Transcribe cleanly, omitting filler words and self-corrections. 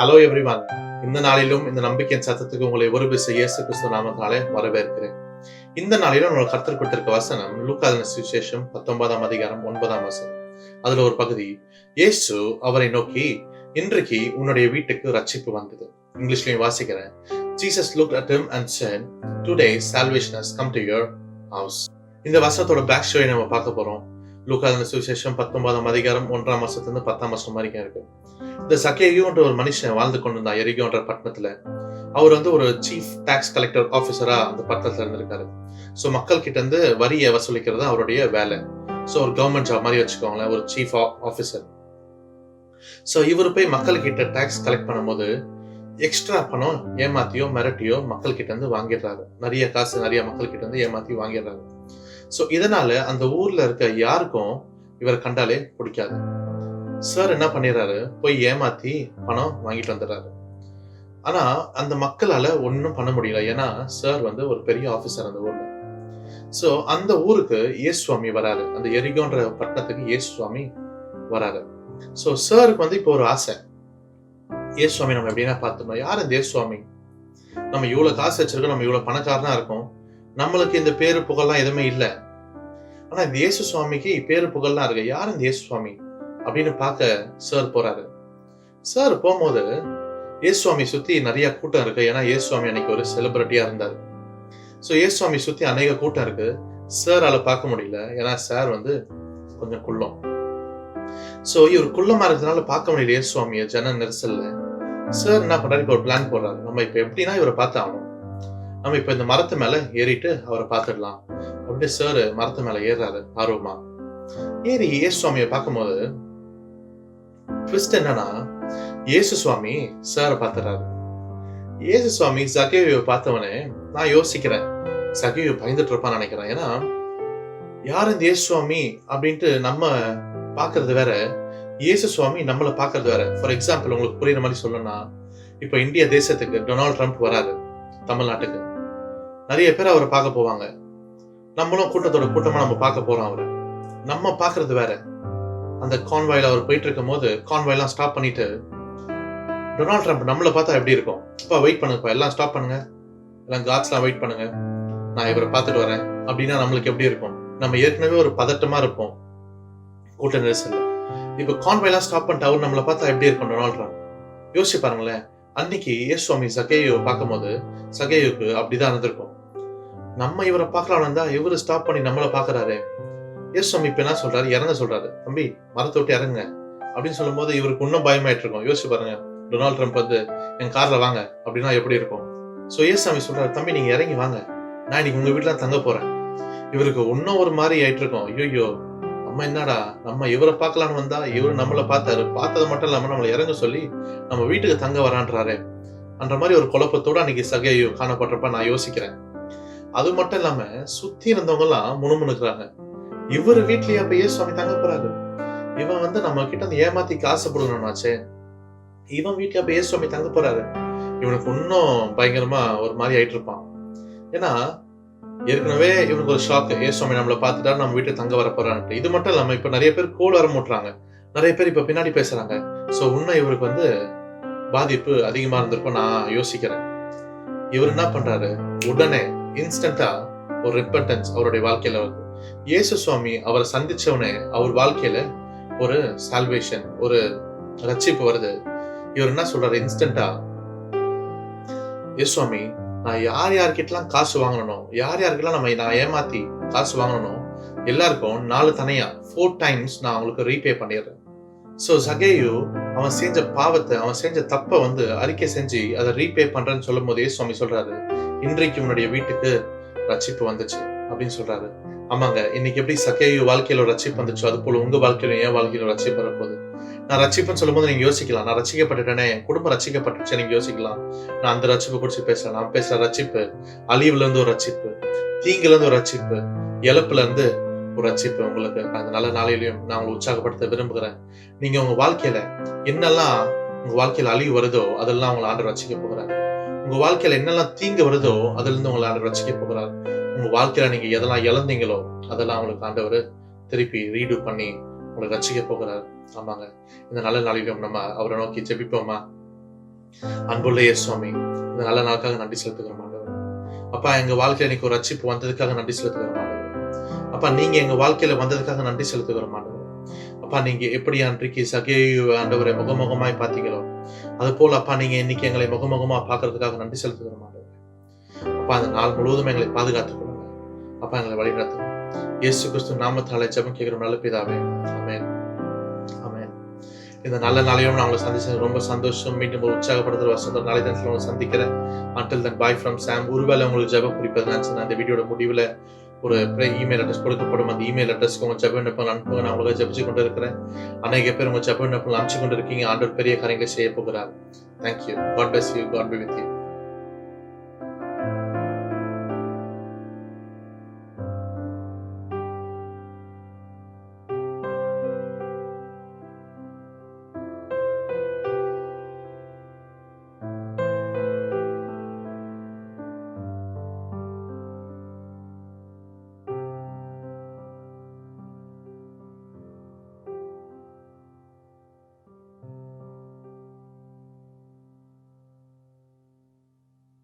Hello everyone. இந்த நாளிலும் இந்த நம்பிக்கையின் சத்தத்துக்கு உங்களை ஒரு பேச இயேசு கிறிஸ்துவ நாமத்தினாலே வரவேற்கிறேன். இந்த நாளிலும் நம்ம கர்த்தர் கொடுத்திருக்க வசனம் லூக்கா சுவிசேஷம் 19ஆம் அதிகாரம் 9ஆம் வசனம். அதுல ஒரு பகுதி, இயேசு அவரை நோக்கி, இன்றைக்கு உன்னுடைய வீட்டுக்கு ரட்சிப்பு வந்தது. இங்கிலீஷ்லயும் வாசிக்கிறேன். Jesus looked at him and said, today salvation has come to your house. இந்த வசனத்தோட பேக் ஸ்டோரி நம்ம பார்க்க போறோம். லூக்கா சுவிசேஷம் 19ஆம் அதிகாரம் 1ஆம் வசனத்திலிருந்து 10ஆம் வசனம் வரைக்கும் இருக்கு. இந்த சக்கேயுன்ற ஒரு மனுஷன் வாழ்ந்து கொண்டிருந்தான் எரிகோன்ற பட்டணத்துல. அவர் ஒரு சீஃப் டாக்ஸ் கலெக்டர் ஆபீசரா அந்த பட்டணத்துல இருந்திருக்காரு. சோ மக்கள் கிட்ட இருந்து வரியை வசூலிக்கிறது அவருடைய வேலை. சோ ஒரு கவர்மெண்ட் ஜாப் மாதிரி வச்சுக்கோங்களேன், ஒரு சீஃப் ஆபீசர். சோ இவரு போய் மக்கள் கிட்ட டாக்ஸ் கலெக்ட் பண்ணும்போது எக்ஸ்ட்ரா பணம் ஏமாத்தியோ மிரட்டியோ மக்கள் கிட்ட இருந்து வாங்கிடுறாரு. நிறைய காசு நிறைய மக்கள் கிட்ட இருந்து ஏமாத்தி வாங்கிடுறாரு. சோ இதனால அந்த ஊர்ல இருக்க யாருக்கும் இவர் கண்டாலே பிடிக்காது. சார் என்ன பண்ணிடுறாரு, போய் ஏமாத்தி பணம் வாங்கிட்டு வந்துடுறாரு. ஆனா அந்த மக்களால ஒன்னும் பண்ண முடியல. ஏன்னா சார் ஒரு பெரிய ஆபீசர் அந்த ஊர்ல. சோ அந்த ஊருக்கு இயேசு சுவாமி வராரு. அந்த எரிகோன்ற பட்டணத்துக்கு இயேசு சுவாமி வராரு. சோ சாருக்கு இப்போ ஒரு ஆசை, இயேசு சுவாமி நம்ம எப்படின்னா பார்த்துக்கணும். யார் இந்த இயேசு சுவாமி? நம்ம இவ்வளவு காசு வச்சிருக்கோம், நம்ம இவ்வளவு பணக்காரனா இருக்கோம், நம்மளுக்கு இந்த பேரு புகழ்லாம் எதுவுமே இல்லை. ஆனா இந்த இயேசு சுவாமிக்கு பேரு புகழ்லாம் இருக்கு. யார் இந்த இயேசு சுவாமி அப்படின்னு பார்க்க சார் போறாரு. சார் போகும்போது இயேசு சுவாமி சுத்தி நிறைய கூட்டம் இருக்கு. ஏன்னா இயேசு சுவாமி அன்னைக்கு ஒரு செலிபிரிட்டியா இருந்தாரு. சோ இயேசு சுவாமி சுத்தி அநேக கூட்டம் இருக்கு. சாரால பார்க்க முடியல. ஏன்னா சார் கொஞ்சம் குள்ளம். சோ இவர் குள்ளமா இருக்கிறதுனால பார்க்க முடியல இயேசு சுவாமிய ஜன நெரிசல்ல. சார் என்ன பண்றாரு, இப்ப ஒரு பிளான் போடுறாரு. நம்ம இப்ப எப்படின்னா இவரை பார்த்தாகணும், நம்ம இப்ப இந்த மரத்து மேல ஏறிட்டு அவரை பார்த்துடலாம் அப்படின்னு சார் மரத்து மேல ஏறாரு ஆர்வமா. ஏறி இயேசு சுவாமியை பார்க்கும்போது ட்விஸ்ட் என்னன்னா, இயேசு சுவாமி சாரை பார்த்துறாரு. இயேசு சுவாமி சகேயுவை பார்த்தவனே நான் யோசிக்கிறேன், சகேயு பயந்துட்டு இருப்பான்னு நினைக்கிறேன். ஏன்னா யார் இந்த இயேசு சுவாமி அப்படின்ட்டு நம்ம பாக்குறது வேற, இயேசு சுவாமி நம்மளை பாக்குறது வேற. ஃபார் எக்ஸாம்பிள் உங்களுக்கு புரியுற மாதிரி சொல்லணும்னா, இப்ப இந்திய தேசத்துக்கு டொனால்ட் ட்ரம்ப் வராரு தமிழ்நாட்டுக்கு. நிறைய பேர் அவரை பார்க்க போவாங்க. நம்மளும் கூட்டத்தோட கூட்டமா நம்ம பார்க்க போறோம். அவரை நம்ம பாக்குறது வேற. அந்த கான்வாயில அவர் போயிட்டு இருக்கும் போது கான்வாய்லாம் ஸ்டாப் பண்ணிட்டு, டொனால்ட் ட்ரம்ப் நம்மளை பார்த்தா எப்படி இருக்கும்? அப்பா வெயிட் பண்ணுங்கப்பா, எல்லாம் ஸ்டாப் பண்ணுங்க, எல்லாம் காட்ஸ்லாம் வெயிட் பண்ணுங்க, நான் இவரை பார்த்துட்டு வரேன் அப்படின்னா நம்மளுக்கு எப்படி இருக்கும்? நம்ம ஏற்கனவே ஒரு பதட்டமா இருப்போம் கூட்ட நெரிசல்ல. இப்ப கான்வாய்லாம் ஸ்டாப் பண்ணிட்டு அவர் நம்மளை பார்த்தா எப்படி இருக்கும் டொனால்ட் ட்ரம்ப்? யோசிச்சு பாருங்களேன். அன்னைக்கு இயேசு சுவாமி சகேயுவை பார்க்கும் போது சகேயுக்கு அப்படிதான் இருந்திருக்கும். நம்ம இவரை பார்க்கலாம் இருந்தா இவரு ஸ்டாப் பண்ணி நம்மளை பாக்குறாரு. இயேசு சுவாமி இப்ப என்ன சொல்றாரு, இறங்க சொல்றாரு. தம்பி மரத்தை விட்டு இறங்குங்க அப்படின்னு சொல்லும் போது இவருக்கு இன்னும் பயமாயிட்டு இருக்கும். யோசிச்சு பாருங்க, டொனால்ட் ட்ரம்ப் என் கார்ல வாங்க அப்படின்னா எப்படி இருக்கும்? சோ இயேசு சுவாமி சொல்றாரு, தம்பி நீங்க இறங்கி வாங்க, நான் இன்னைக்கு உங்க வீட்டுல தங்க போறேன். இவருக்கு இன்னும் ஒரு மாதிரி ஆயிட்டு இருக்கும். ஐயோ நம்ம என்னடா, நம்ம இவரை பார்க்கலான்னு வந்தா இவரு நம்மளை பார்த்தாரு, பார்த்தது மட்டும் இல்லாம நம்மளை இறங்க சொல்லி நம்ம வீட்டுக்கு தங்க வரான்றாரு அந்த மாதிரி ஒரு குழப்பத்தோட அன்னைக்கு சகேயு காணப்பட்டப்ப நான் யோசிக்கிறேன். அது மட்டும் இல்லாம சுத்தி இருந்தவங்க எல்லாம் முணுமுணுக்குறாங்க, இவரு வீட்லயே அப்ப இயேசு சுவாமி தங்க போறாரு, இவன் நம்ம கிட்ட ஏமாத்தி காசு போடணும்னாச்சே, இவன் வீட்டுல அப்ப இயேசு சுவாமி தங்க போறாரு. இவனுக்கு இன்னும் பயங்கரமா ஒரு மாதிரி ஆயிட்டு இருப்பான். ஏன்னா ஏற்கனவே இவனுக்கு ஒரு ஷாக், இயேசு சுவாமி நம்மளை பார்த்துட்டா நம்ம வீட்டுல தங்க வர போறான்ட்டு. இது மட்டும் இல்லாம இப்ப நிறைய பேர் கோல் வர மூட்டுறாங்க, நிறைய பேர் இப்ப பின்னாடி பேசுறாங்க. சோ இன்னும் இவருக்கு பாதிப்பு அதிகமா இருந்திருக்கும் நான் யோசிக்கிறேன். இவர் என்ன பண்றாரு, உடனே இன்ஸ்டன்டா ஒரு ரிப்பன்டன்ஸ் அவருடைய வாழ்க்கையில வருது. இயேசு சுவாமி அவரை சந்திச்சவனே அவர் வாழ்க்கையில ஒரு சால்வேஷன், ஒரு ரட்சிப்பு வருது. இவர் என்ன சொல்றாரு, இன்ஸ்டன்டா, இயேசு சுவாமி நான் யார் யார்கிட்டலாம் காசு வாங்கணும், யார் யாருக்கெல்லாம் நான் ஏமாத்தி காசு வாங்கணும், எல்லாருக்கும் 4 தனியா 4 டைம்ஸ் நான் அவங்களுக்கு ரீபே பண்ணிடுறேன். சோ சகேயு அவன் செஞ்ச பாவத்தை, அவன் செஞ்ச தப்ப அறிக்கை செஞ்சு அதை ரீபே பண்றேன்னு சொல்லும் போது இயேசு சுவாமி சொல்றாரு, இன்றைக்கு உன்னுடைய வீட்டுக்கு ரட்சிப்பு வந்துச்சு அப்படின்னு சொல்றாரு. ஆமாங்க, இன்னைக்கு எப்படி சகேயு வாழ்க்கையில ரட்சிப்பு வந்துச்சோ அது போல உங்க வாழ்க்கையில என் வாழ்க்கையில ரட்சிப்பு வரப்போகுது. நான் ரட்சிப்புன்னு சொல்லும் போது நீங்க யோசிக்கலாம், நான் ரட்சிக்கப்பட்டுட்டேனே, குடும்பம் ரட்சிக்கப்பட்டுச்சு நீங்க யோசிக்கலாம். நான் அந்த ரட்சிப்பு குறிச்சு பேசலாம். நான் பேசுற ரட்சிப்பு அழிவுல இருந்து ஒரு ரட்சிப்பு, தீங்குல இருந்து ஒரு ரட்சிப்பு, இழப்புல இருந்து ஒரு ரட்சிப்பு உங்களுக்கு அந்த நல்ல நாளையிலையும் நான் உங்களை உற்சாகப்படுத்த விரும்புகிறேன். நீங்க உங்க வாழ்க்கையில என்னெல்லாம் உங்க வாழ்க்கையில அழிவு வருதோ அதெல்லாம் உங்களை ஆண்டவர் ரட்சிக்க போகிறார். உங்க வாழ்க்கையில என்னெல்லாம் தீங்கு வருதோ அதுல இருந்து உங்களை ஆண்டவர் ரட்சிக்க போகிறார். உங்க வாழ்க்கையில நீங்க எதெல்லாம் இழந்தீங்களோ அதெல்லாம் உங்களுக்கு ஆண்டவர் திருப்பி ரீடு பண்ணி உங்களை ரட்சிக்க போகிறார். ஆமாங்க, இந்த நல்ல நாளிலும் நம்ம அவரை நோக்கி ஜெபிப்போமா? அன்புள்ள இயேசுவாமி, இந்த நல்ல நாளுக்காக நன்றி செலுத்துகிறோம் ஆண்டவரே. அப்பா, எங்க வாழ்க்கையில இன்னைக்கு ஒரு ரட்சிப்பு வந்ததுக்காக நன்றி செலுத்துகிறோம் ஆண்டவரே. அப்பா, நீங்க எங்க வாழ்க்கையில வந்ததுக்காக நன்றி செலுத்துகிறோம் ஆண்டவரே. அப்பா, நீங்க எப்படி அன்றைக்கு சகேயு ஆண்டவரை முகமுகமாய் பார்த்தீங்களோ, அது போல அப்பா நீங்க இன்னைக்கு எங்களை முகமுகமா பார்க்கறதுக்காக நன்றி செலுத்துகிறோம் ஆண்டவரே. அப்பா, அந்த நாள் முழுவதும் எங்களை பாதுகாத்துக் கொள்ளுங்க. அப்பா, எங்களை வழிநடத்துங்க. இயேசு கிறிஸ்து நாமத்தாலே ஜெபம் கேட்கிறோம் நல்ல பிதாவே. ஆமென். ஆமென். இந்த நல்ல நாளையும் நான் உங்களை சந்திச்சது ரொம்ப சந்தோஷம். மீண்டும் ஒரு உற்சாகப்படுத்துற வசந்த நாளை தினத்துல உங்களை சந்திக்கிறேன். Until then, bye from Sam. ஒருவேளை உங்களுக்கு ஜெப குறிப்பு நினைச்சுன்னா இந்த வீடியோட முடிவுல ஒரு இமெயில் அட்ரஸ் கொடுக்கப்படும். அந்த இமெயில் அட்ரஸ்க்கு உங்க ஜெப விண்ணப்பங்கள் அனுப்புங்க. நான் உங்களுக்கு ஜெபிச்சு கொண்டு இருக்கிறேன். அநேக பேர் உங்க ஜெப விண்ணப்பங்கள் அனுப்பிச்சு கொண்டு இருக்கீங்க. ஆண்டவர் பெரிய காரியங்களை செய்ய போகிறார். Thank you. God bless you. God be with you.